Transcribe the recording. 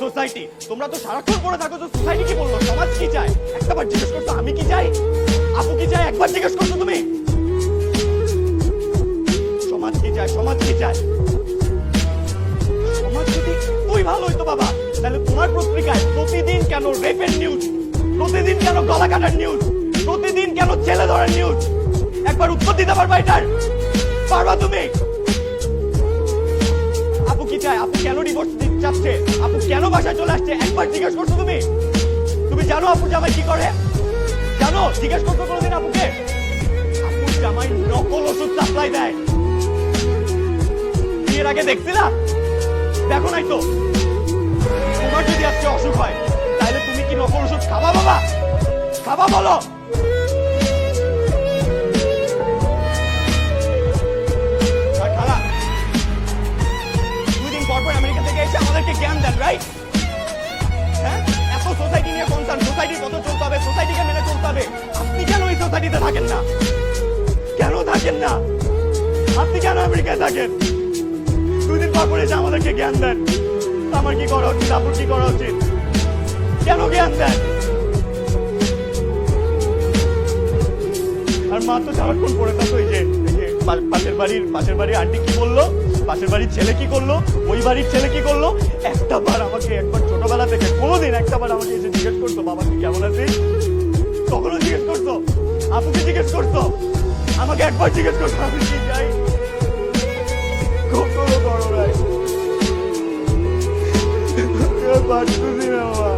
Society, তোমরা তো সারাক্ষণ পড়ে থাকো, তো সোসাইটি কি বললো, সমাজ কি চায় একটাবার জিজ্ঞেস করছো? আমি কি চাই, আপু কি চাই, একবার জিজ্ঞেস করছো তুমি? সমাজ কি চায়, সমাজ কি চায়? সমাজ যদি তুই ভালো হইতো বাবা, তাহলে তোমার পত্রিকায় প্রতিদিন কেন রেপের নিউজ, প্রতিদিন কেন গলা কাটার নিউজ, প্রতিদিন কেন ছেলে ধরার নিউজ? একবার উত্তর দিতে পারবা এটার? পারবা তুমি? আপু কি চায়, আপু কেন ডিভোর্স চাচ্ছে, আপু কেন বাসায় চলে আসছে, একবার জিজ্ঞেস করছো তুমি? তুমি জানো আপু জামাই কি করে? জানো? জিজ্ঞেস করছো কোনোদিন আপুকে? আপুর জামাই নকল ওষুধ সাপ্লাই দেয়। বিয়ের আগে দেখছিলা? দেখো নাই তো? তোমার যদি আজকে অসুখ হয়, তাহলে তুমি কি নকল ওষুধ খাবা বাবা? খাবা বলো? আমেরিকা থেকে এসে আমাদেরকে জ্ঞান দেন, রাইট? হ্যাঁ, এত সোসাইটি নিয়ে কনসার্ন, সোসাইটির মতো চলতে হবে, সোসাইটিকে মেনে চলতে হবে। আপনি কেন এই সোসাইটিতে থাকেন না? কেন থাকেন না? আপনি কেন আমেরিকায় থাকেন? 2 দিন পর এসে আমাদেরকে জ্ঞান দেন। আমার কি করা উচিত, আপুর কি করা উচিত? কেন জ্ঞান দেন? আর মা তো সারাক্ষণ পড়ে থাকো এই যে পাশের বাড়ির আন্টি কি বললো, পাশের বাড়ির ছেলে কি করলো, ওই বাড়ির ছেলে কি করলো। একবার ছোটবেলা থেকে কোনোদিন একটাবার আমাকে এসে জিজ্ঞেস করতো বাবা তুই কেমন আছিস? কখনো জিজ্ঞেস করতো? আপুকে জিজ্ঞেস করতো? আমাকে একবার জিজ্ঞেস করতো আমি কি চাই? কখনো করো নাই। পারতেছি না বাবা।